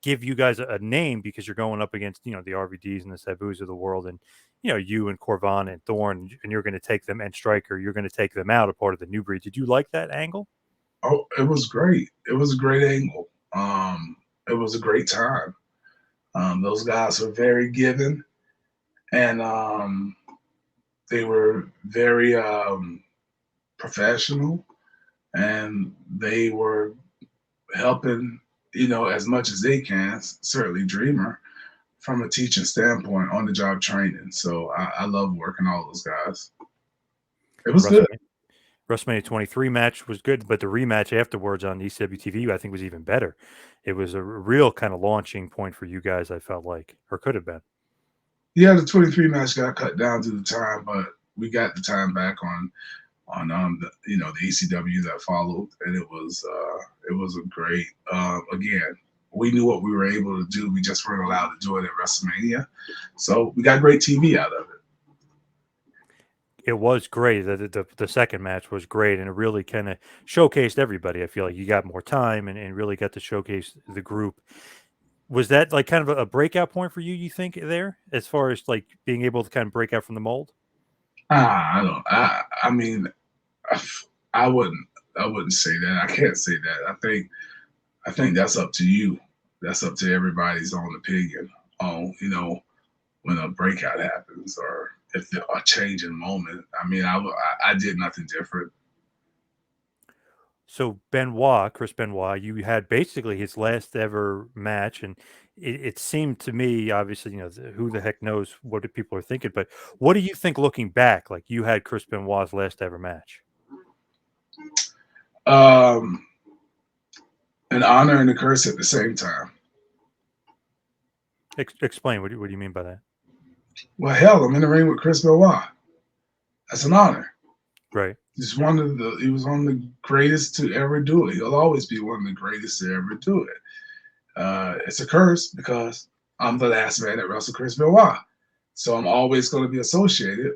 give you guys a name because you're going up against the RVDs and the Sabus of the world, and you and Corvan and Thorne, and you're going to take them, and Striker, you're going to take them out a part of the new breed. Did you like that angle? Oh, it was great. It was a great angle. It was a great time. Those guys were very giving, and they were very professional, and they were helping, as much as they can. Certainly, Dreamer from a teaching standpoint on the job training. So I love working all those guys. It was good. WrestleMania 23 match was good, but the rematch afterwards on ECW TV, I think, was even better. It was a real kind of launching point for you guys, I felt like, or could have been. Yeah, the 23 match got cut down to the time, but we got the time back on the ECW that followed, and it was a great. Again, we knew what we were able to do. We just weren't allowed to do it at WrestleMania, so we got great TV out of it. It was great. The second match was great, and it really kind of showcased everybody. I feel like you got more time and really got to showcase the group. Was that like kind of a breakout point for you think, there, as far as like being able to kind of break out from the mold? I don't. I mean, I wouldn't. I wouldn't say that. I can't say that. I think that's up to you. That's up to everybody's own opinion on when a breakout happens or if a changing moment. I mean, I did nothing different. So Benoit, Chris Benoit, you had basically his last ever match, and it seemed to me, obviously, who the heck knows what the people are thinking, but what do you think looking back? Like you had Chris Benoit's last ever match. Um, an honor and a curse at the same time. Explain what do you mean by that? Well, hell, I'm in the ring with Chris Benoit. That's an honor. Right. He was one of the greatest to ever do it. He'll always be one of the greatest to ever do it. It's a curse because I'm the last man that wrestled Chris Benoit. So I'm always going to be associated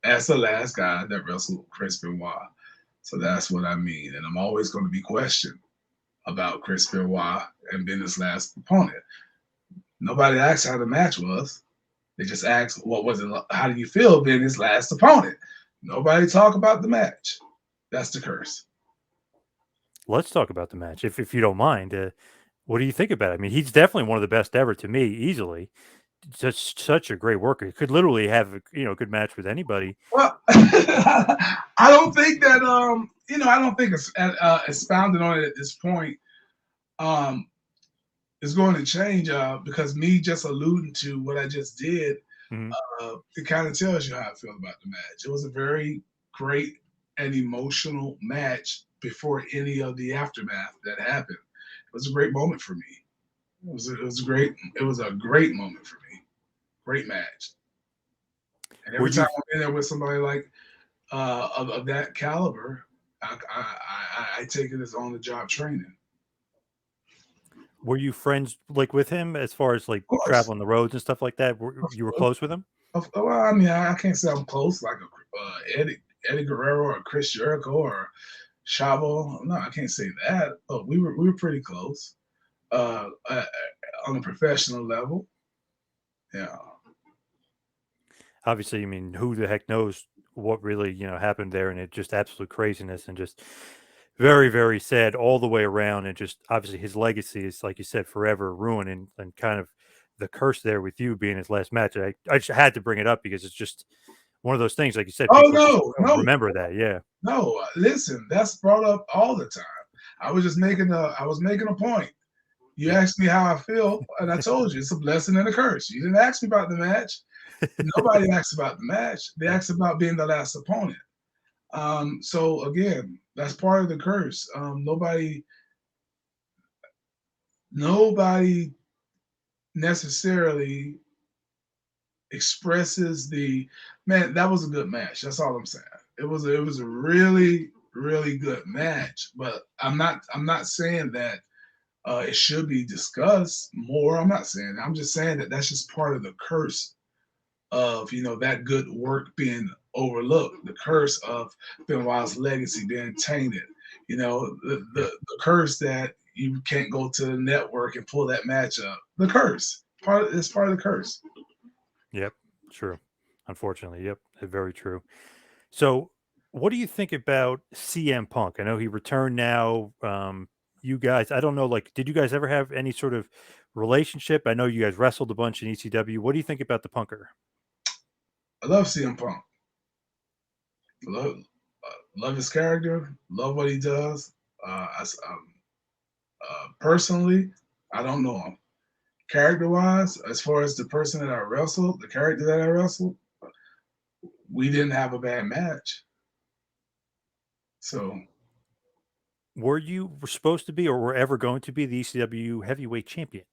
as the last guy that wrestled Chris Benoit. So that's what I mean. And I'm always going to be questioned about Chris Benoit and being his last opponent. Nobody asked how the match was. They just asked, what was it? How do you feel being his last opponent? Nobody talk about the match. That's the curse. Let's talk about the match, if you don't mind. What do you think about it? I mean, he's definitely one of the best ever to me, easily. Such a great worker. He could literally have a good match with anybody. Well, I don't think that I don't think it's expounded on it at this point. Um, is going to change because me just alluding to what I just did, Mhm. it kind of tells you how I feel about the match. It was a very great and emotional match before any of the aftermath that happened. It was a great moment for me. It was a great moment for me. Great match. And Were every time you I'm in there with somebody like of that caliber, I take it as on the job training. were you friends like with him as far as like Of course, traveling the roads and stuff like that? You were close with him? well, I mean, I can't say I'm close like a Eddie Guerrero or Chris Jericho or Chavo. No, I can't say that. But we were pretty close uh, uh, on a professional level. Yeah. Obviously, I mean, who the heck knows what really, happened there, and it just absolute craziness and just very, very sad all the way around. And just obviously his legacy is, like you said, forever ruined, and kind of the curse there with you being his last match. I just had to bring it up because it's just one of those things, like you said, Oh people just no, no, remember that. Yeah. no. Listen, that's brought up all the time. I was making a point. You Yeah. asked me how I feel, and I told you it's a blessing and a curse. You didn't ask me about the match. Nobody asked about the match. They asked about being the last opponent. So again, that's part of the curse. Nobody necessarily expresses the man. That was a good match. That's all I'm saying. It was a really really good match, but I'm not saying that it should be discussed more. I'm not saying that. I'm just saying that that's just part of the curse of that good work being overlooked, the curse of Benoit's legacy being tainted, Yep. the curse that you can't go to the network and pull that match up. The curse it's part of the curse. Yep. True. Unfortunately, yep. Very true. So, what do you think about CM Punk? I know he returned now. You guys, I don't know, like, did you guys ever have any sort of relationship? I know you guys wrestled a bunch in ECW. What do you think about the Punker? I love CM Punk. Love his character. Love what he does. Personally, I don't know him. Character wise, as far as the person that I wrestled, the character that I wrestled, we didn't have a bad match. So, Were you supposed to be or were ever going to be the ECW heavyweight champion?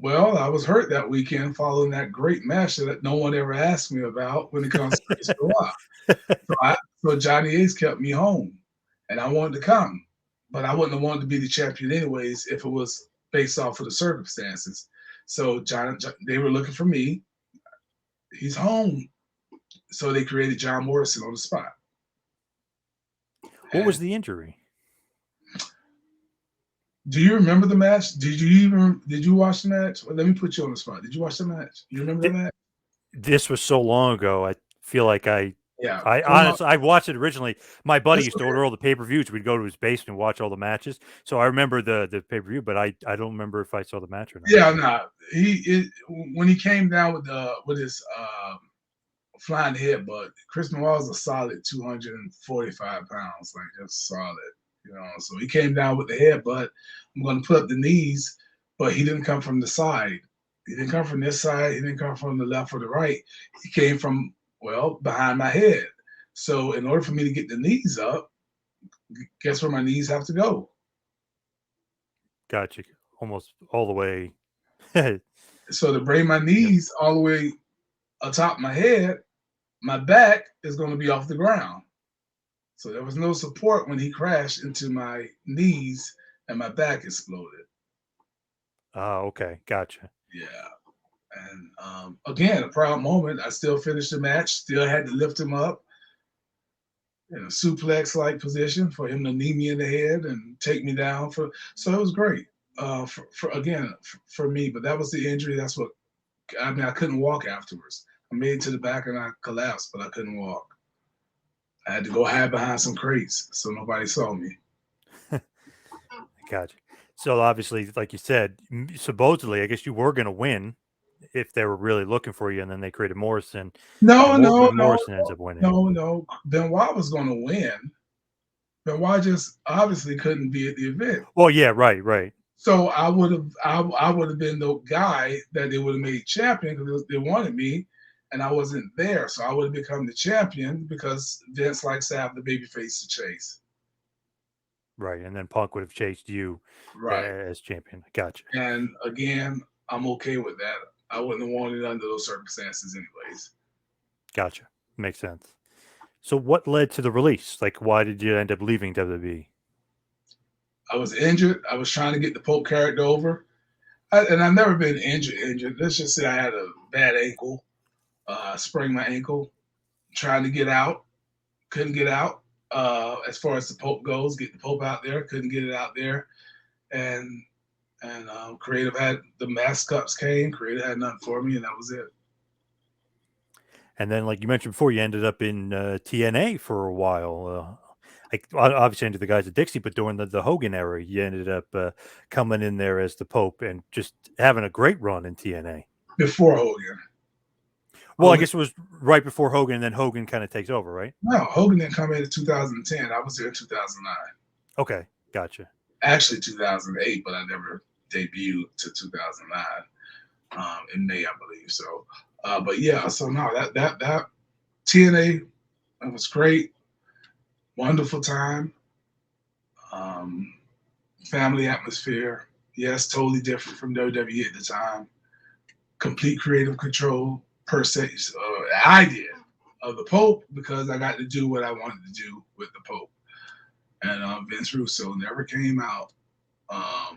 well, I was hurt that weekend following that great match that no one ever asked me about when it comes to Chris Benoit. So Johnny Ace kept me home, and I wanted to come, but I wouldn't have wanted to be the champion anyways if it was based off of the circumstances. So they were looking for me. He's home, so they created John Morrison on the spot. What was And the injury? do you remember the match? Did you watch the match? Well, let me put you on the spot. Did you watch the match? You remember Th- that match? this was so long ago. I feel like Yeah, I come on. honestly, I watched it originally. My buddy That's used to okay. order all the pay per views. We'd go to his basement and watch all the matches. So I remember the pay per view, but I don't remember if I saw the match or not. Yeah, nah. When he came down with his flying headbutt, Chris Benoit was a solid 245 pounds, like just solid. So he came down with the headbutt. I'm going to put up the knees, but he didn't come from the side. He didn't come from this side. He didn't come from the left or the right. He came from behind my head. So in order for me to get the knees up, guess where my knees have to go? Gotcha. Almost all the way. Yep. So to bring my knees all the way atop my head, my back is going to be off the ground. So there was no support when he crashed into my knees and my back exploded. Oh, okay. Gotcha. Yeah. And again, a proud moment. I still finished the match, still had to lift him up in a suplex like position for him to knee me in the head and take me down. So it was great for me. But that was the injury. That's what I mean. I couldn't walk afterwards. I made it to the back and I collapsed, but I couldn't walk. I had to go hide behind some crates so nobody saw me. Gotcha. So obviously, like you said, supposedly, I guess you were going to win if they were really looking for you, and then they created Morrison, and No, no, no, Morrison ends up winning. no, no. Benoit was going to win. Benoit just obviously couldn't be at the event. Well, yeah, right, right. So I would have been the guy that they would have made champion because they wanted me, and I wasn't there. So I would have become the champion because Vince likes to have the baby face to chase. Right, and then Punk would have chased you Right. as champion. Gotcha, And again, I'm okay with that. I wouldn't have wanted it under those circumstances anyways. gotcha. Makes sense. So, what led to the release? Like, why did you end up leaving WWE? I was injured. I was trying to get the Pope character over. And I've never been injured. Let's just say I had a bad ankle, sprained my ankle, trying to get out, couldn't get out. As far as the Pope goes, get the Pope out there, couldn't get it out there. And Creative had the mask cups came, Creative had nothing for me, and that was it. And then, like you mentioned before, you ended up in TNA for a while. Like obviously under the guys at Dixie, but during the Hogan era, you ended up coming in there as the Pope and just having a great run in TNA. Before Hogan. Well, I Hogan guess it was right before Hogan, and then Hogan kind of takes over, right? no, Hogan didn't come in 2010. I was there in 2009. Okay, gotcha. Actually 2008, but I never debuted to 2009 in May, I believe. So, but yeah, so no, that TNA, that was great, wonderful time, um, family atmosphere. Yes, totally different from WWE at the time. Complete creative control per se. I did. of the Pope because I got to do what I wanted to do with the Pope. And Vince Russo never came out. I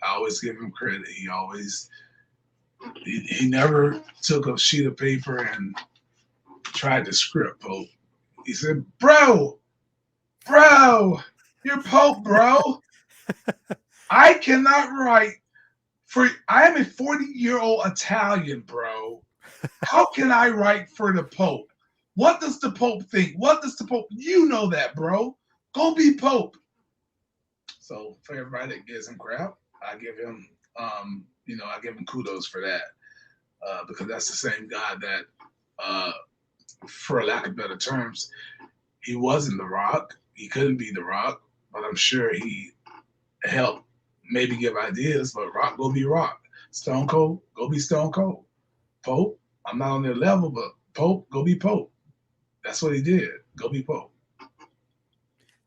always give him credit. He never took a sheet of paper and tried to script Pope. He said, bro, you're Pope, bro. I cannot write I am a 40-year-old Italian, bro. How can I write for the Pope? What does the Pope think? What does the Pope? You know that, bro. Go be Pope. So for everybody that gives him crap, I give him, I give him kudos for that because that's the same guy that, uh, for lack of better terms, he wasn't The Rock. He couldn't be The Rock, but I'm sure he helped maybe give ideas. But Rock, go be Rock. Stone Cold, go be Stone Cold. Pope, I'm not on their level, but Pope, go be Pope. That's what he did. Go be Pope.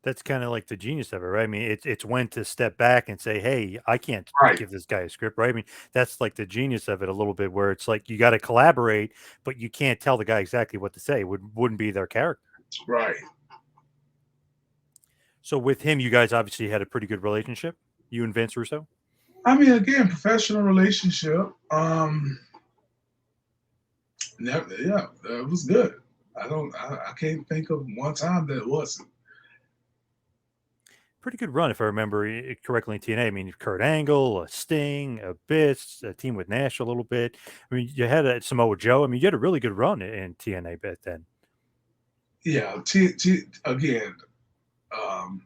That's kind of like the genius of it, right? I mean, it's when to step back and say, "Hey, I can't Right, give this guy a script," right? I mean, that's like the genius of it a little bit, where it's like you got to collaborate, but you can't tell the guy exactly what to say. Wouldn't be their character. right. So with him, you guys obviously had a pretty good relationship, you and Vince Russo. I mean, again, professional relationship. Yeah, it was good. I can't think of one time that it wasn't. Pretty good run, if I remember it correctly in TNA. I mean, Kurt Angle, Sting, Abyss, a team with Nash a little bit. I mean, you had Samoa Joe. I mean, you had a really good run in TNA back then. Yeah, again, um,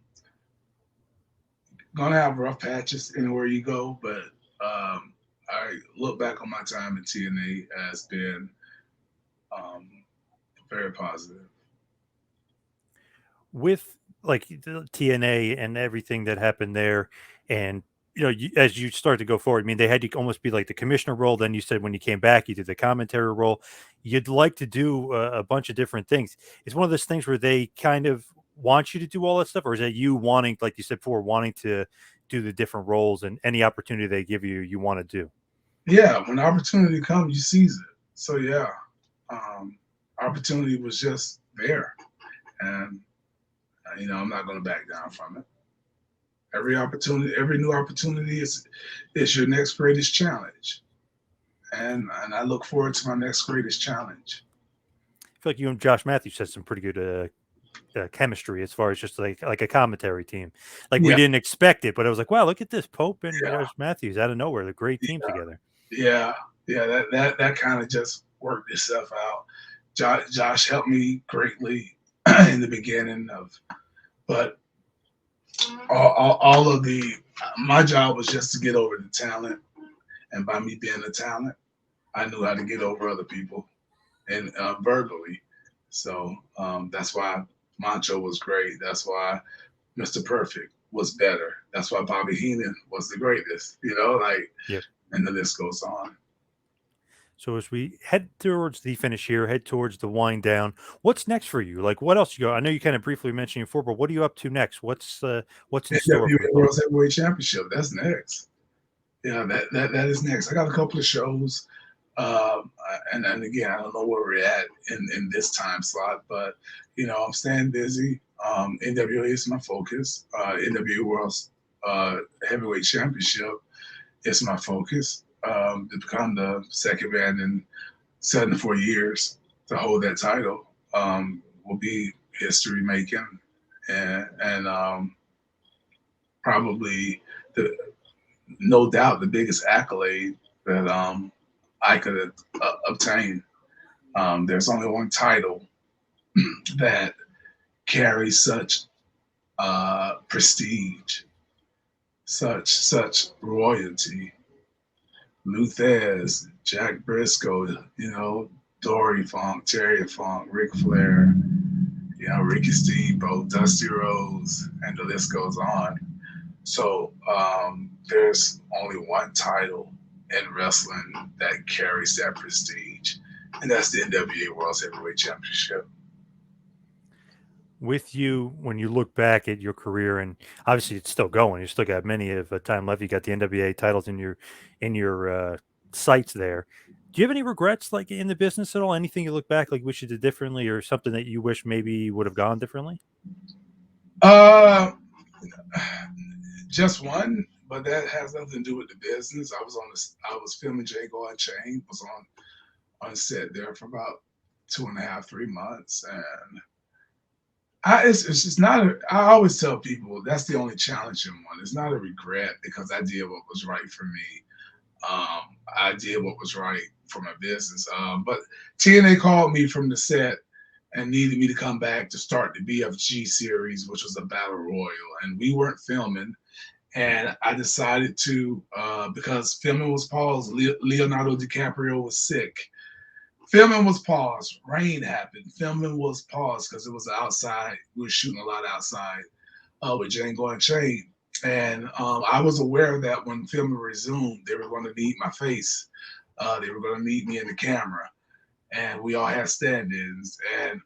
gonna have rough patches anywhere you go, but I look back on my time in TNA as being um, very positive. With like the TNA and everything that happened there, and as you start to go forward, I mean, they had you almost be like the commissioner role. Then you said when you came back, you did the commentary role. You'd like to do a bunch of different things. It's one of those things where they kind of want you to do all that stuff, or is that you wanting, like you said before, wanting to do the different roles and any opportunity they give you, you want to do? Yeah, when opportunity comes, you seize it. So yeah, um, opportunity was just there, and I'm not going to back down from it. Every new opportunity is your next greatest challenge, and I look forward to my next greatest challenge. I feel like you and Josh Matthews had some pretty good chemistry as far as just like a commentary team. Like we Yeah, didn't expect it, but it was like, wow, look at this Pope and yeah, Josh Matthews out of nowhere. They're a great team yeah, together. yeah. That kind of just worked itself out. Josh helped me greatly in the beginning but all of my job was just to get over the talent, and by me being a talent, I knew how to get over other people and verbally. So that's why Mancho was great. That's why Mr. Perfect was better. That's why Bobby Heenan was the greatest. Yep. And the list goes on. So as we head towards the finish here, head towards the wind down, what's next for you? Like what else you go? I know you kind of briefly mentioned before, but what are you up to next? What's in store NWA for the Pope? World Heavyweight Championship. That's next. Yeah, that is next. I got a couple of shows. And again, I don't know where we're at in this time slot, but I'm staying busy. NWA is my focus. NWA World Heavyweight Championship is my focus. To become the second man in 74 years to hold that title will be history making, and probably the no doubt the biggest accolade that I could obtain. There's only one title that carries such prestige, such royalty. Luthez, Jack Briscoe, Dory Funk, Terry Funk, Ric Flair, Ricky Steamboat, Dusty Rhodes, and the list goes on. So there's only one title in wrestling that carries that prestige, and that's the NWA World Heavyweight Championship. With you, when you look back at your career, and obviously it's still going, you still got many of time left. You got the NWA titles in your sights there. Do you have any regrets, like, in the business at all? Anything you look back, like, wish you did differently or something that you wish maybe would have gone differently? Uh, just one, but that has nothing to do with the business. I was filming Django Unchained, was on set there for about 2.5, 3 months, and it's just not. I always tell people that's the only challenging one. It's not a regret because I did what was right for me. I did what was right for my business. But TNA called me from the set and needed me to come back to start the BFG series, which was a battle royal, and we weren't filming. And I decided to because filming was paused. Leonardo DiCaprio was sick. Filming was paused. Rain happened. Filming was paused because it was outside. We were shooting a lot outside with Django Unchained. And I was aware that when filming resumed, they were going to need my face. They were going to need me in the camera. And we all had stand-ins. And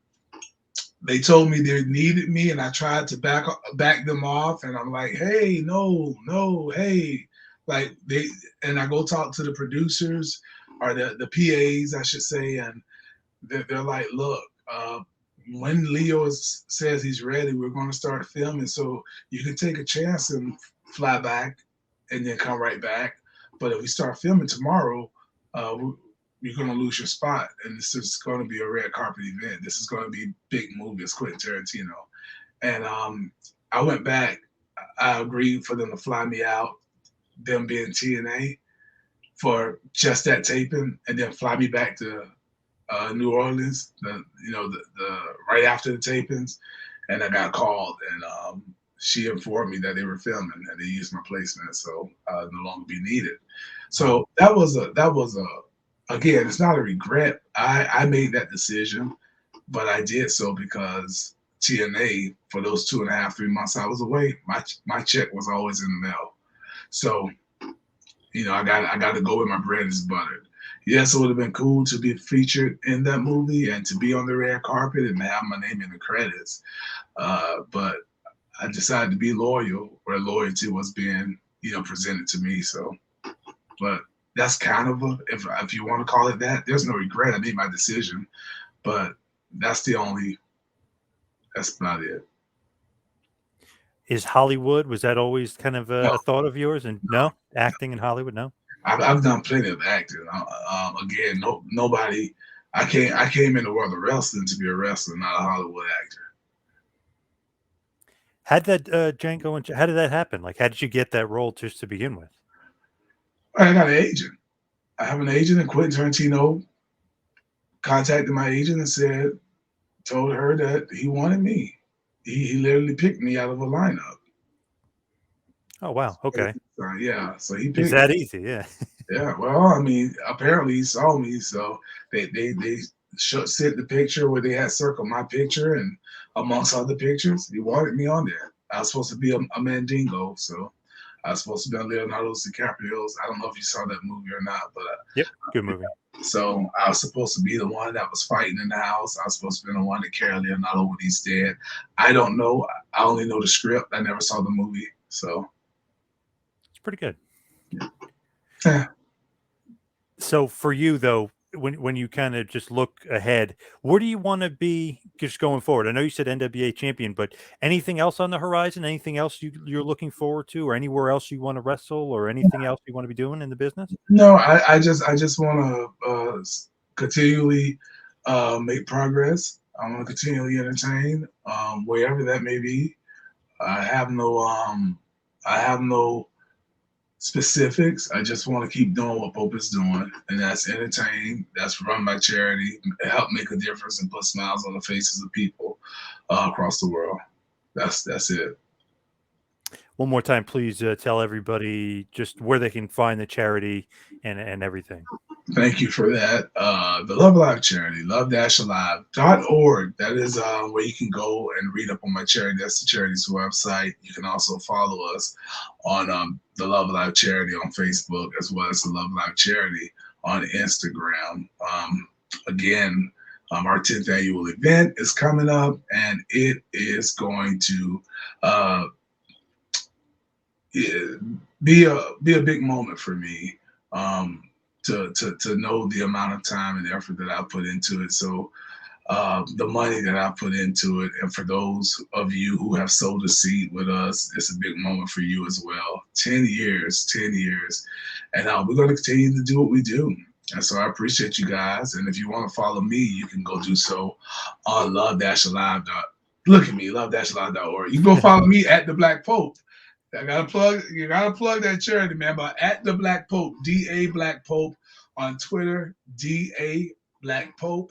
they told me they needed me, and I tried to back them off. And I'm like, hey, no, no, hey. Like they and I go talk to the producers or the PAs, I should say, and they're like, look, when Leo says he's ready, we're going to start filming. So you can take a chance and fly back and then come right back. But if we start filming tomorrow, you're going to lose your spot. And this is going to be a red carpet event. This is going to be big movie. It's Quentin Tarantino. And I went back. I agreed for them to fly me out, them being TNA, for just that taping, and then fly me back to New Orleans, the right after the tapings, and I got called, and she informed me that they were filming and they used my placement, so I'd no longer be needed. Wow. So that was a again, it's not a regret. I made that decision, but I did so because TNA for those 2.5, 3 months I was away, my check was always in the mail. So I got to go where my bread is buttered. Yes, it would have been cool to be featured in that movie and to be on the red carpet and have my name in the credits. But I decided to be loyal where loyalty was being, presented to me. So, but that's kind of if you want to call it that, there's no regret. I made my decision, but that's about it. Is Hollywood, was that always kind of No, a thought of yours? And no, acting in Hollywood, no? I've done plenty of acting. Again, nobody. I came in the world of wrestling to be a wrestler, not a Hollywood actor. How did that happen? Like, how did you get that role just to begin with? I got an agent. I have an agent, and Quentin Tarantino contacted my agent and told her that he wanted me. He literally picked me out of a lineup. Oh, wow. Okay. Yeah, so he It's picked. that easy. Yeah. Yeah, well, I mean, apparently he saw me, so they sent the picture where they had circled my picture, and amongst other pictures, he wanted me on there. I was supposed to be a Mandingo, so I was supposed to be on Leonardo DiCaprio's. I don't know if you saw that movie or not, but Yep. Good movie. so I was supposed to be the one that was fighting in the house. I was supposed to be the one to carry Leonardo when he's dead. I don't know. I only know the script. I never saw the movie, so It's pretty good. yeah. So for you though, when you kind of just look ahead, where do you want to be just going forward? I know you said NWA champion, but anything else on the horizon? Anything else you're looking forward to, or anywhere else you want to wrestle, or anything else you want to be doing in the business? No, I just want to continually make progress. I want to continually entertain, wherever that may be. I have no I have no specifics. I just want to keep doing what Pope is doing, and that's entertain. That's run by charity, help make a difference, and put smiles on the faces of people across the world. That's it. One more time, please tell everybody just where they can find the charity and everything. Thank you for that. The Love Alive charity, love-alive.org. That is where you can go and read up on my charity. That's the charity's website. You can also follow us on the Love Alive charity on Facebook, as well as the Love Alive charity on Instagram. Again, our 10th annual event is coming up, and it is going to yeah, be a big moment for me. to know the amount of time and effort that I put into it. So the money that I put into it, and for those of you who have sowed a seed with us, it's a big moment for you as well. 10 years, 10 years, and we're going to continue to do what we do. And so I appreciate you guys. And if you want to follow me, you can go do so on love-alive. Look at me, love-alive.org. You can go follow me at the Black Pope. I gotta plug. You gotta plug that charity, man. But at the Black Pope, DA Black Pope on Twitter, DA Black Pope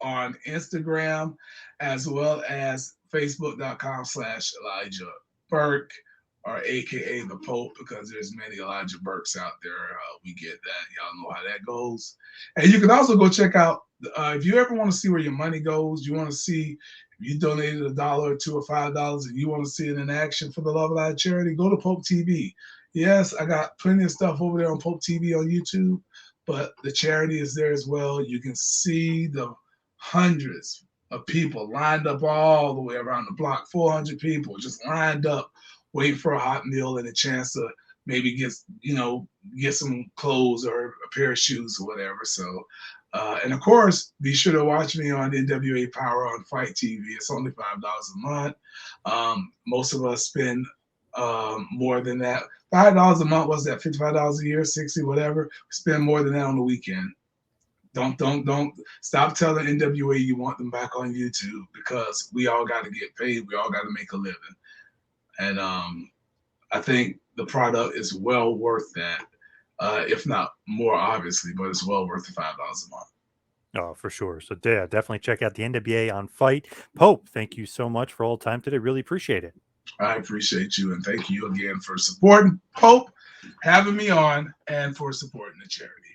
on Instagram, as well as Facebook.com/Elijah Burke, or AKA the Pope, because there's many Elijah Burks out there. We get that. Y'all know how that goes. And you can also go check out, if you ever want to see where your money goes, you want to see if you donated $1 or $2 or $5 and you want to see it in action for the Love Alive charity, go to Pope TV. Yes, I got plenty of stuff over there on Pope TV on YouTube, but the charity is there as well. You can see the hundreds of people lined up all the way around the block, 400 people just lined up, waiting for a hot meal and a chance to maybe get some clothes or a pair of shoes or whatever. So, and of course, be sure to watch me on NWA Power on Fight TV. It's only $5 a month. Most of us spend more than that. $5 a month, was that $55 a year, 60, whatever. We spend more than that on the weekend. Don't stop telling NWA you want them back on YouTube, because we all got to get paid. We all got to make a living. And I think the product is well worth that, if not more, obviously, but it's well worth the $5 a month. Oh, for sure. So yeah, definitely check out the NWA on Fight. Pope, thank you so much for all the time today. Really appreciate it. I appreciate you, and thank you again for supporting Pope, having me on, and for supporting the charity.